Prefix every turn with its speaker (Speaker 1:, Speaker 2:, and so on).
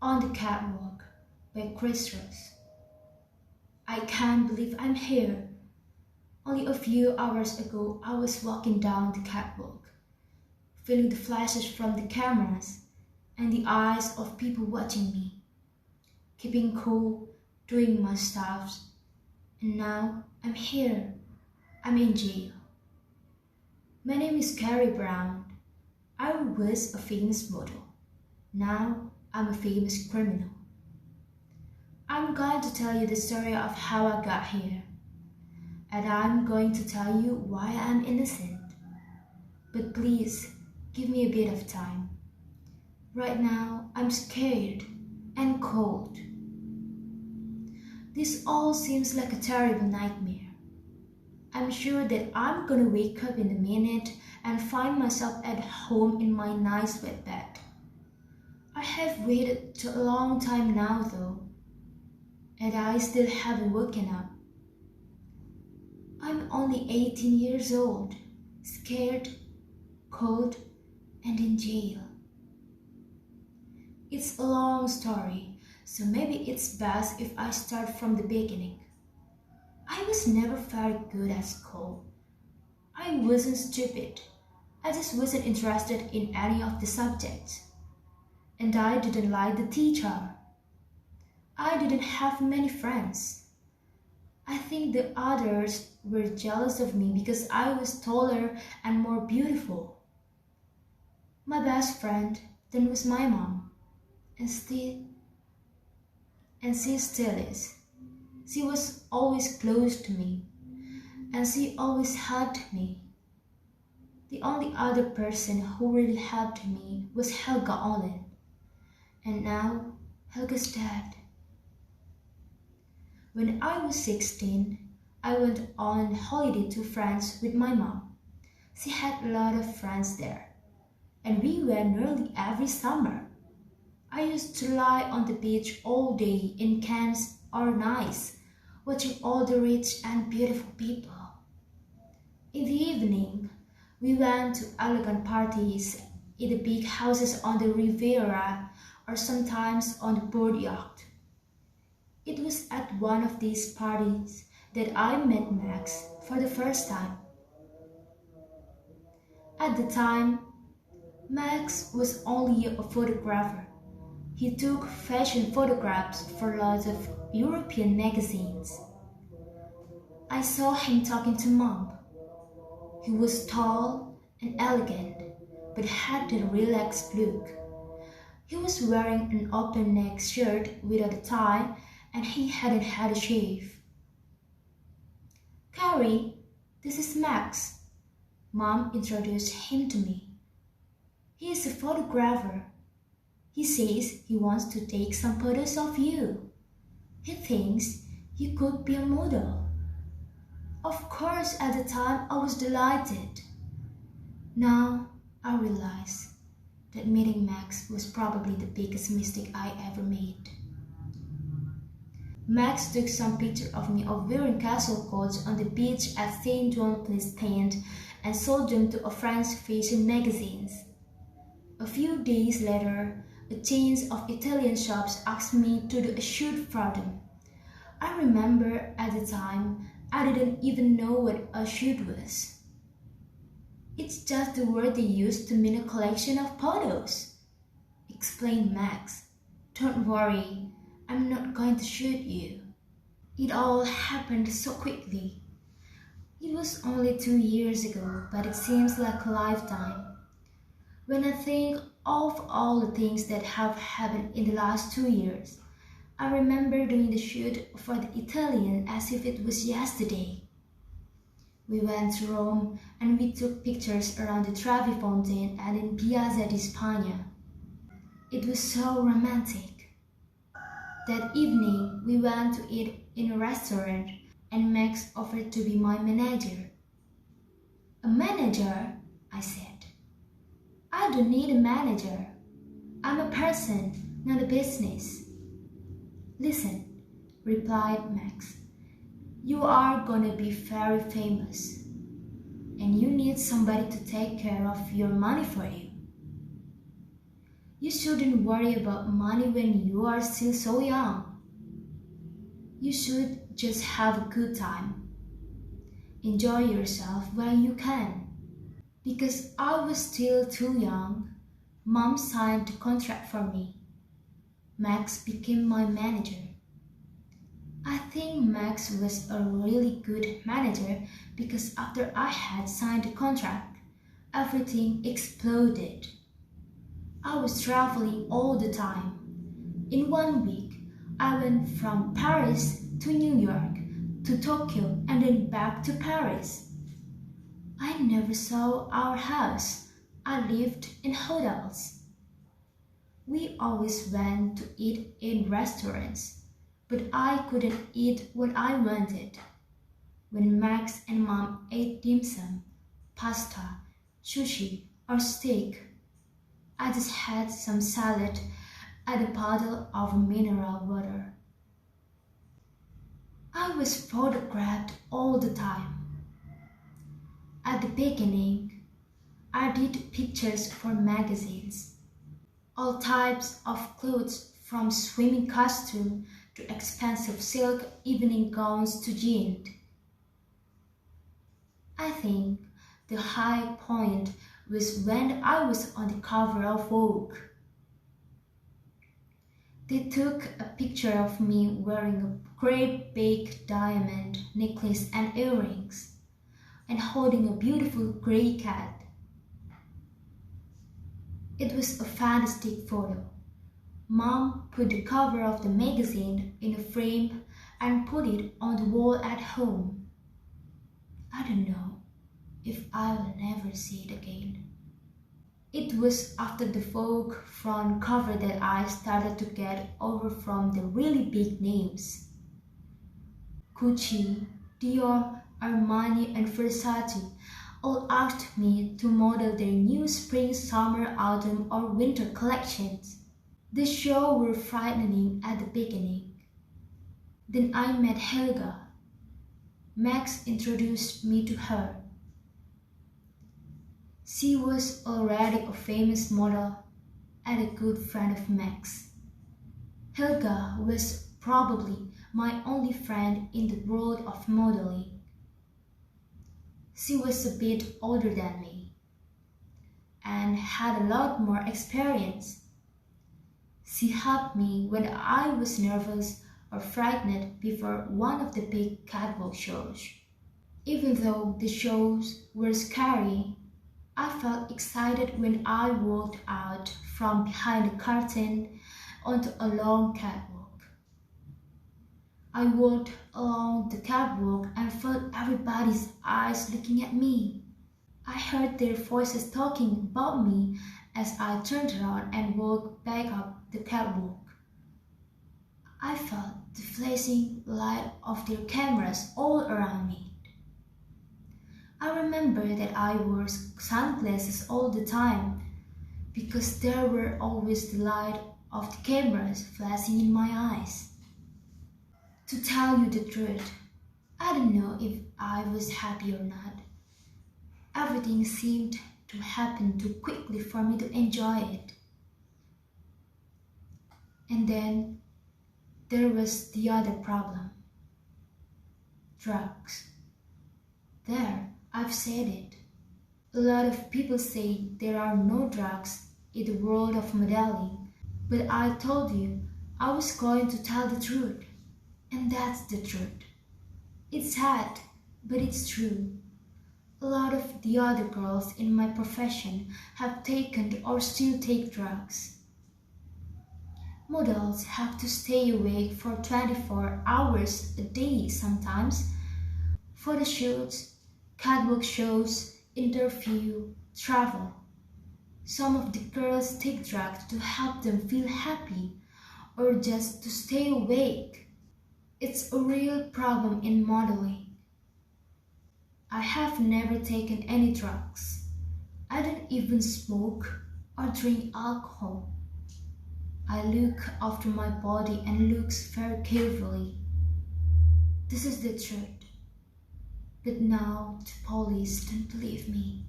Speaker 1: On the Catwalk by Chris Ross. I can't believe I'm here. Only a few hours ago, I was walking down the catwalk, feeling the flashes from the cameras and the eyes of people watching me, keeping cool, doing my stuff, and now I'm here. I'm in jail. My name is Carrie Brown. I was a famous model. Now I'm a famous criminal. I'm going to tell you the story of how I got here. And I'm going to tell you why I'm innocent. But please, give me a bit of time. Right now, I'm scared and cold. This all seems like a terrible nightmare. I'm sure that I'm gonna wake up in a minute and find myself at home in my nice wet bed. I have waited a long time now though, and I still haven't woken up. I'm only 18 years old, scared, cold, and in jail. It's a long story, so maybe it's best if I start from the beginning. I was never very good at school. I wasn't stupid. I just wasn't interested in any of the subjects. And I didn't like the teacher. I didn't have many friends. I think the others were jealous of me because I was taller and more beautiful. My best friend then was my mom, and she still is. She was always close to me, and she always hugged me. The only other person who really helped me was Helga Olin, and now Helga's dead. When I was 16, I went on holiday to France with my mom. She had a lot of friends there, and we went nearly every summer. I used to lie on the beach all day in Cannes or Nice, watching all the rich and beautiful people. In the evening, we went to elegant parties in the big houses on the Riviera or sometimes on the board yacht. It was at one of these parties that I met Max for the first time. At the time, Max was only a photographer. He took fashion photographs for lots of European magazines. I saw him talking to Mom. He was tall and elegant, but had a relaxed look. He was wearing an open-neck shirt without a tie, and he hadn't had a shave. Carrie, this is Max. Mom introduced him to me. He is a photographer. He says he wants to take some photos of you. He thinks you could be a model. Of course, at the time I was delighted. Now I realize that meeting Max was probably the biggest mistake I ever made. Max took some pictures of me of wearing casual clothes on the beach at St. Jean-Pied-de-Port and sold them to a French fashion magazines. A few days later, a chain of Italian shops asked me to do a shoot for them. I remember at the time, I didn't even know what a shoot was. It's just the word they use to mean a collection of photos, explained Max. Don't worry, I'm not going to shoot you. It all happened so quickly. It was only 2 years ago, but it seems like a lifetime. When I think of all the things that have happened in the last 2 years, I remember doing the shoot for the Italian as if it was yesterday. We went to Rome and we took pictures around the Trevi Fountain and in Piazza di Spagna. It was so romantic. That evening, we went to eat in a restaurant and Max offered to be my manager. A manager? I said. I don't need a manager. I'm a person, not a business. Listen, replied Max. You are gonna be very famous, and you need somebody to take care of your money for you. You shouldn't worry about money when you are still so young. You should just have a good time. Enjoy yourself while you can. Because I was still too young, Mom signed the contract for me. Max became my manager. I think Max was a really good manager because after I had signed the contract, everything exploded. I was traveling all the time. In 1 week, I went from Paris to New York to Tokyo and then back to Paris. I never saw our house. I lived in hotels. We always went to eat in restaurants, but I couldn't eat what I wanted. When Max and Mom ate dim sum, pasta, sushi, or steak, I just had some salad and a bottle of mineral water. I was photographed all the time. At the beginning, I did pictures for magazines. All types of clothes from swimming costume to expensive silk evening gowns to jeans. I think the high point was when I was on the cover of Vogue. They took a picture of me wearing a great big diamond necklace and earrings, and holding a beautiful grey cat. It was a fantastic photo. Mom put the cover of the magazine in a frame and put it on the wall at home. I don't know if I will never see it again. It was after the Vogue front cover that I started to get over from the really big names. Gucci, Dior, Armani and Versace all asked me to model their new spring, summer, autumn or winter collections. The show were frightening at the beginning. Then I met Helga. Max introduced me to her. She was already a famous model and a good friend of Max. Helga was probably my only friend in the world of modeling. She was a bit older than me and had a lot more experience. She helped me when I was nervous or frightened before one of the big catwalk shows. Even though the shows were scary, I felt excited when I walked out from behind the curtain onto a long catwalk. I walked along the catwalk and felt everybody's eyes looking at me. I heard their voices talking about me as I turned around and walked back up the catwalk. I felt the flashing light of their cameras all around me. I remember that I wore sunglasses all the time because there were always the light of the cameras flashing in my eyes. To tell you the truth, I don't know if I was happy or not. Everything seemed to happen too quickly for me to enjoy it. And then there was the other problem. Drugs. There, I've said it. A lot of people say there are no drugs in the world of modeling, but I told you I was going to tell the truth. And that's the truth. It's sad, but it's true. A lot of the other girls in my profession have taken or still take drugs. Models have to stay awake for 24 hours a day sometimes. For the shoots, catwalk shows, interview, travel. Some of the girls take drugs to help them feel happy or just to stay awake. It's a real problem in modeling. I have never taken any drugs. I don't even smoke or drink alcohol. I look after my body and looks very carefully. This is the truth. But now the police don't believe me.